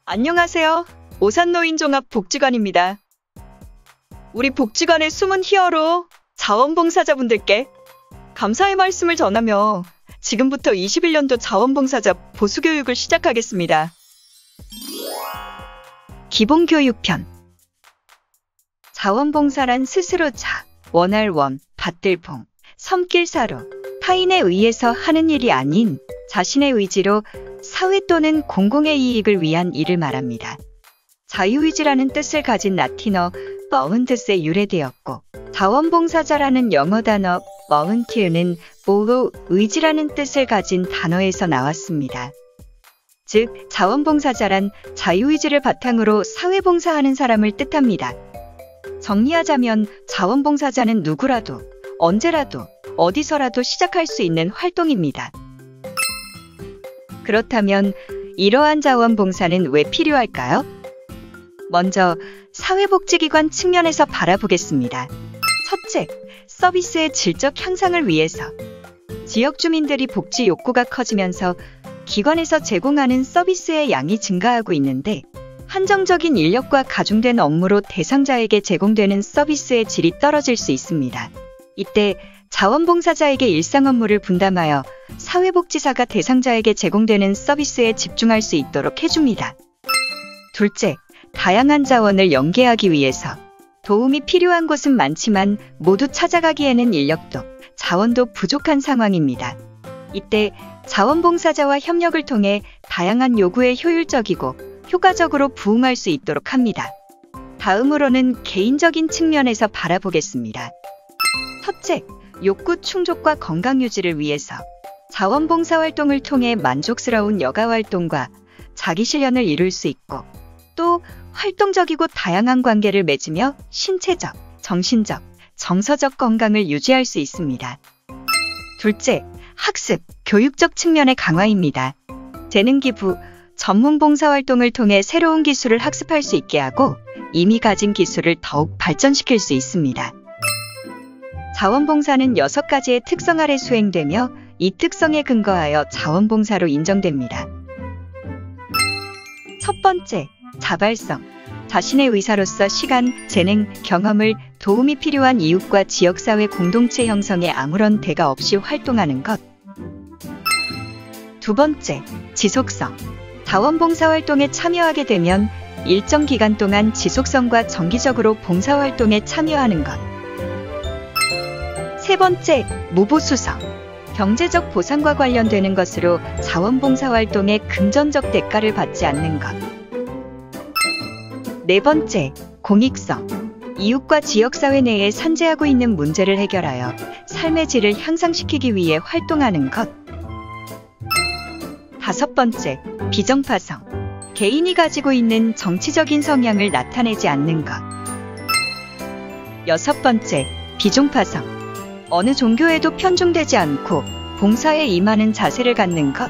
안녕하세요. 오산노인종합복지관입니다. 우리 복지관의 숨은 히어로 자원봉사자분들께 감사의 말씀을 전하며 지금부터 21년도 자원봉사자 보수교육을 시작하겠습니다. 기본교육편. 자원봉사란 스스로 자, 원할 원, 받들 봉, 섬길 사로, 타인에 의해서 하는 일이 아닌 자신의 의지로 사회 또는 공공의 이익을 위한 일을 말합니다. 자유의지라는 뜻을 가진 라틴어 volunteers에 유래되었고, 자원봉사자라는 영어 단어 volunteer는 보로 의지라는 뜻을 가진 단어에서 나왔습니다. 즉, 자원봉사자란 자유의지를 바탕으로 사회봉사하는 사람을 뜻합니다. 정리하자면 자원봉사자는 누구라도, 언제라도, 어디서라도 시작할 수 있는 활동입니다. 그렇다면 이러한 자원봉사는 왜 필요할까요? 먼저 사회복지기관 측면에서 바라보겠습니다. 첫째, 서비스의 질적 향상을 위해서. 지역 주민들이 복지 욕구가 커지면서 기관에서 제공하는 서비스의 양이 증가하고 있는데, 한정적인 인력과 가중된 업무로 대상자에게 제공되는 서비스의 질이 떨어질 수 있습니다. 이때 자원봉사자에게 일상 업무를 분담하여 사회복지사가 대상자에게 제공되는 서비스에 집중할 수 있도록 해줍니다. 둘째, 다양한 자원을 연계하기 위해서. 도움이 필요한 곳은 많지만 모두 찾아가기에는 인력도, 자원도 부족한 상황입니다. 이때 자원봉사자와 협력을 통해 다양한 요구에 효율적이고 효과적으로 부응할 수 있도록 합니다. 다음으로는 개인적인 측면에서 바라보겠습니다. 첫째, 욕구 충족과 건강 유지를 위해서. 자원봉사활동을 통해 만족스러운 여가활동과 자기실현을 이룰 수 있고, 또 활동적이고 다양한 관계를 맺으며 신체적, 정신적, 정서적 건강을 유지할 수 있습니다. 둘째, 학습, 교육적 측면의 강화입니다. 재능 기부, 전문 봉사활동을 통해 새로운 기술을 학습할 수 있게 하고 이미 가진 기술을 더욱 발전시킬 수 있습니다. 자원봉사는 6가지의 특성 아래 수행되며 이 특성에 근거하여 자원봉사로 인정됩니다. 첫 번째, 자발성. 자신의 의사로서 시간, 재능, 경험을 도움이 필요한 이웃과 지역사회 공동체 형성에 아무런 대가 없이 활동하는 것. 두 번째, 지속성. 자원봉사활동에 참여하게 되면 일정 기간 동안 지속성과 정기적으로 봉사활동에 참여하는 것. 세 번째, 무보수성. 경제적 보상과 관련되는 것으로 자원봉사활동에 금전적 대가를 받지 않는 것. 네 번째, 공익성. 이웃과 지역사회 내에 산재하고 있는 문제를 해결하여 삶의 질을 향상시키기 위해 활동하는 것. 다섯 번째, 비정파성. 개인이 가지고 있는 정치적인 성향을 나타내지 않는 것. 여섯 번째, 비종파성. 어느 종교에도 편중되지 않고 봉사에 임하는 자세를 갖는 것.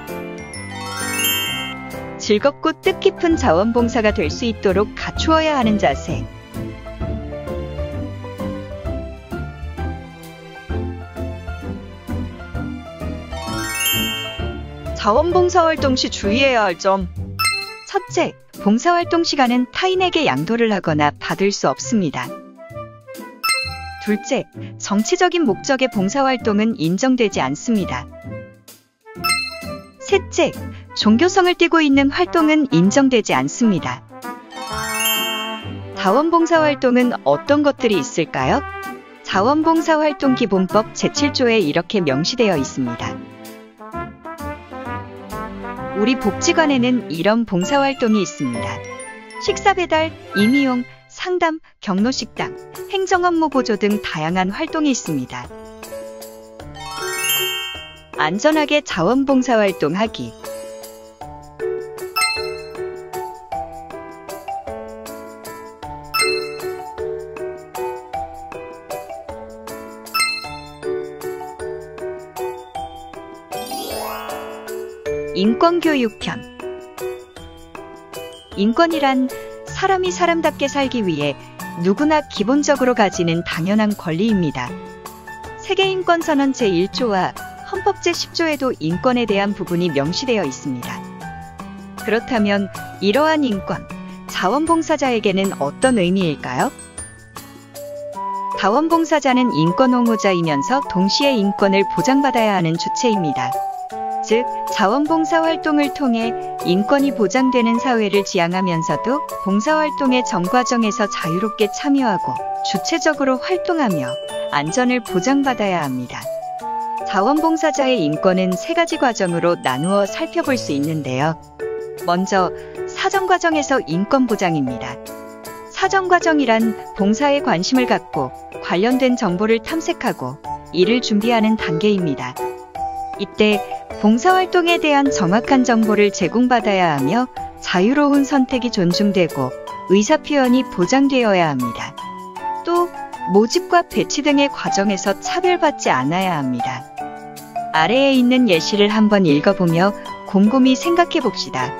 즐겁고 뜻깊은 자원봉사가 될 수 있도록 갖추어야 하는 자세. 자원봉사활동 시 주의해야 할 점. 첫째, 봉사활동 시간은 타인에게 양도를 하거나 받을 수 없습니다. 둘째, 정치적인 목적의 봉사활동은 인정되지 않습니다. 셋째, 종교성을 띠고 있는 활동은 인정되지 않습니다. 자원봉사활동은 어떤 것들이 있을까요? 자원봉사활동기본법 제7조에 이렇게 명시되어 있습니다. 우리 복지관에는 이런 봉사활동이 있습니다. 식사배달, 임의용, 상담, 경로식당, 행정업무 보조 등 다양한 활동이 있습니다. 안전하게 자원봉사활동하기. 인권교육편. 인권이란 사람이 사람답게 살기 위해 누구나 기본적으로 가지는 당연한 권리입니다. 세계인권선언 제1조와 헌법 제10조에도 인권에 대한 부분이 명시되어 있습니다. 그렇다면 이러한 인권, 자원봉사자에게는 어떤 의미일까요? 자원봉사자는 인권옹호자이면서 동시에 인권을 보장받아야 하는 주체입니다. 즉, 자원봉사 활동을 통해 인권이 보장되는 사회를 지향하면서도 봉사활동의 전 과정에서 자유롭게 참여하고 주체적으로 활동하며 안전을 보장받아야 합니다. 자원봉사자의 인권은 세 가지 과정으로 나누어 살펴볼 수 있는데요. 먼저, 사전과정에서 인권 보장입니다. 사전과정이란 봉사에 관심을 갖고 관련된 정보를 탐색하고 이를 준비하는 단계입니다. 이때 봉사활동에 대한 정확한 정보를 제공받아야 하며 자유로운 선택이 존중되고 의사표현이 보장되어야 합니다. 또 모집과 배치 등의 과정에서 차별받지 않아야 합니다. 아래에 있는 예시를 한번 읽어보며 곰곰이 생각해 봅시다.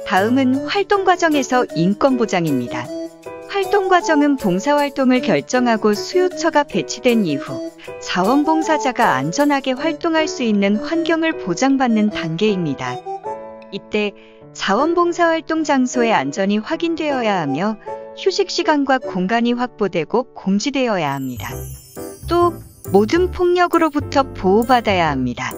다음은 활동 과정에서 인권 보장입니다. 활동 과정은 봉사활동을 결정하고 수요처가 배치된 이후 자원봉사자가 안전하게 활동할 수 있는 환경을 보장받는 단계입니다. 이때 자원봉사활동 장소의 안전이 확인되어야 하며 휴식 시간과 공간이 확보되고 공지되어야 합니다. 또 모든 폭력으로부터 보호받아야 합니다.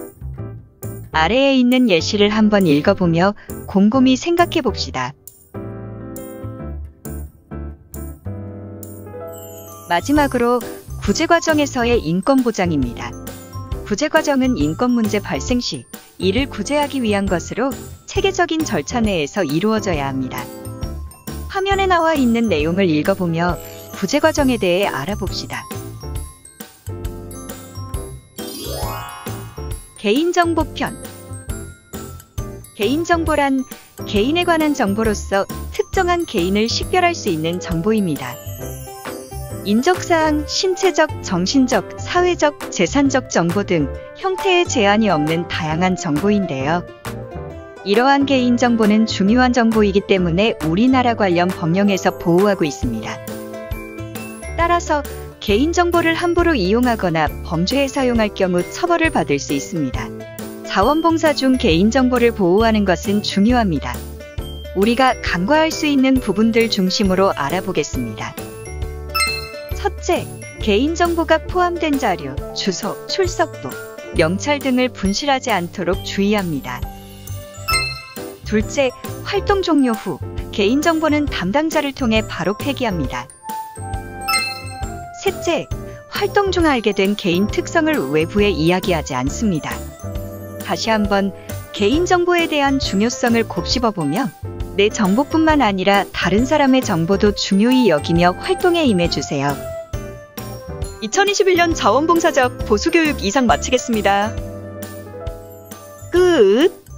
아래에 있는 예시를 한번 읽어보며 곰곰이 생각해 봅시다. 마지막으로 구제 과정에서의 인권 보장입니다. 구제 과정은 인권 문제 발생 시 이를 구제하기 위한 것으로 체계적인 절차 내에서 이루어져야 합니다. 화면에 나와 있는 내용을 읽어보며 구제 과정에 대해 알아봅시다. 개인정보편. 개인정보란 개인에 관한 정보로서 특정한 개인을 식별할 수 있는 정보입니다. 인적사항, 신체적, 정신적, 사회적, 재산적 정보 등 형태의 제한이 없는 다양한 정보인데요. 이러한 개인정보는 중요한 정보이기 때문에 우리나라 관련 법령에서 보호하고 있습니다. 따라서 개인정보를 함부로 이용하거나 범죄에 사용할 경우 처벌을 받을 수 있습니다. 자원봉사 중 개인정보를 보호하는 것은 중요합니다. 우리가 간과할 수 있는 부분들 중심으로 알아보겠습니다. 첫째, 개인정보가 포함된 자료, 주소, 출석부, 명찰 등을 분실하지 않도록 주의합니다. 둘째, 활동 종료 후 개인정보는 담당자를 통해 바로 폐기합니다. 셋째, 활동 중 알게 된 개인 특성을 외부에 이야기하지 않습니다. 다시 한번 개인정보에 대한 중요성을 곱씹어보며 내 정보뿐만 아니라 다른 사람의 정보도 중요히 여기며 활동에 임해주세요. 2021년 자원봉사자 보수교육 이상 마치겠습니다. 끝!